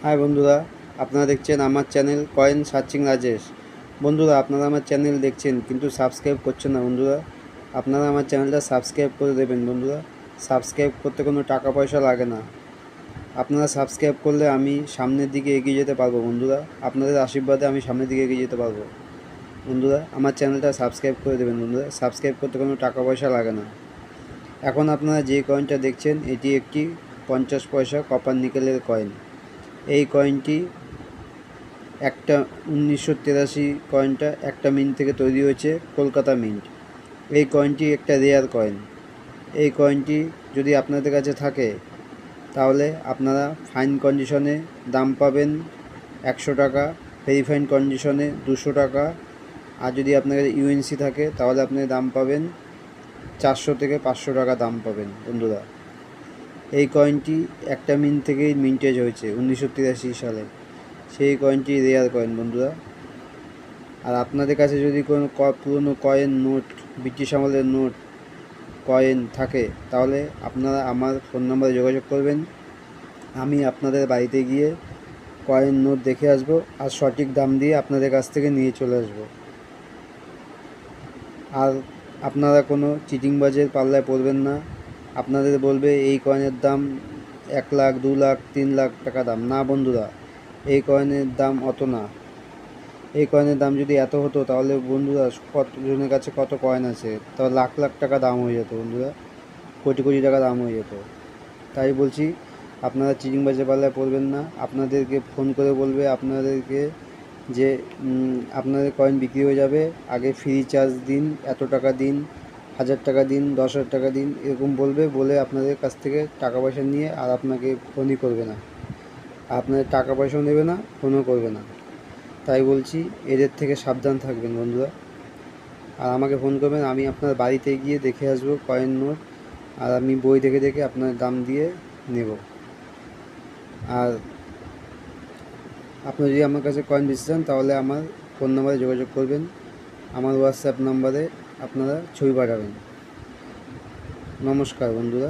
High বন্ধুরা, আপনারা দেখছেন আমার চ্যানেল কয়েন সার্চিং রাজেশ। বন্ধুরা, আপনারা আমার চ্যানেল দেখছেন কিন্তু সাবস্ক্রাইব করছেন না। বন্ধুরা, আপনারা আমার চ্যানেলটা সাবস্ক্রাইব করে দেবেন। বন্ধুরা, সাবস্ক্রাইব করতে কোনো টাকা পয়সা লাগে না। আপনারা সাবস্ক্রাইব করলে আমি সামনের দিকে এগিয়ে যেতে পারবো। বন্ধুরা, আপনাদের আশীর্বাদে আমি সামনের দিকে এগিয়ে যেতে পারবো। বন্ধুরা, আমার চ্যানেলটা সাবস্ক্রাইব করে দেবেন। বন্ধুরা, সাবস্ক্রাইব করতে কোনো টাকা পয়সা লাগে না। এখন আপনারা যে কয়েনটা দেখছেন এটি একটি 50 পয়সা কপার নিকেলের কয়েন। এই কয়েনটি একটা 1983 কয়েনটা একটা মিন্ট থেকে তৈরি হয়েছে, কলকাতা মিন্ট। এই কয়েনটি একটা রেয়ার কয়েন। এই কয়েনটি যদি আপনাদের কাছে থাকে তাহলে আপনারা ফাইন কন্ডিশনে দাম পাবেন 100 টাকা, ভেরিফাইড কন্ডিশনে 200 টাকা, আর যদি আপনার কাছে ইউএনসি থাকে তাহলে আপনি দাম পাবেন 400 থেকে 500 টাকা দাম পাবেন। বন্ধুরা, এই কয়েনটি একটা মিন্ট থেকেই মিন্টেজ হয়েছে 1983 সালে। সেই কয়েনটি রেয়ার কয়েন। বন্ধুরা, আর আপনাদের কাছে যদি কোনো পুরনো কয়েন, নোট, ব্রিটিশ আমলের নোট, কয়েন থাকে তাহলে আপনারা আমার ফোন নম্বরে যোগাযোগ করবেন। আমি আপনাদের বাড়িতে গিয়ে কয়েন, নোট দেখে আসবো আর সঠিক দাম দিয়ে আপনাদের কাছ থেকে নিয়ে চলে আসবো। আর আপনারা কোনো চিটিংবাজের পাল্লায় পড়বেন না। আপনাদের বলবে এই কয়েনের দাম 1 লাখ, 2 লাখ, 3 লাখ টাকা দাম। না বন্ধুরা, এই কয়েনের দাম অত না। এই কয়েনের দাম যদি এত হতো তাহলে বন্ধুরা কতজনের কাছে কত কয়েন আছে, তাহলে লাখ লাখ টাকা দাম হয়ে যেত। বন্ধুরা, কোটি কোটি টাকা দাম হয়ে যেত। তাই বলছি, আপনারা চিটিংবাজের পাল্লায় পড়বেন না। আপনাদেরকে ফোন করে বলবে আপনাদেরকে যে আপনাদের কয়েন বিক্রি হয়ে যাবে, আগে ফ্রি চার্জ দিন, এত টাকা দিন, 1000 টাকা দিন, 10,000 টাকা দিন, এরকম বলবে। বলে আপনাদের কাছ থেকে টাকা পয়সা নিয়ে আর আপনাকে ফোনই করবে না। আপনাদের টাকা পয়সাও নেবে না, ফোনও করবে না। তাই বলছি, এদের থেকে সাবধান থাকবেন বন্ধুরা। আর আমাকে ফোন করবেন, আমি আপনার বাড়িতে গিয়ে দেখে আসবো কয়েন, নোট, আর আমি বই দেখে দেখে আপনার দাম দিয়ে নেব। আর আপনি যদি আমার কাছে কয়েন বেচতে চান তাহলে আমার ফোন নাম্বারে যোগাযোগ করবেন। আমার হোয়াটসঅ্যাপ নাম্বারে আপনারা ছবি পাঠাবেন। নমস্কার বন্ধুরা।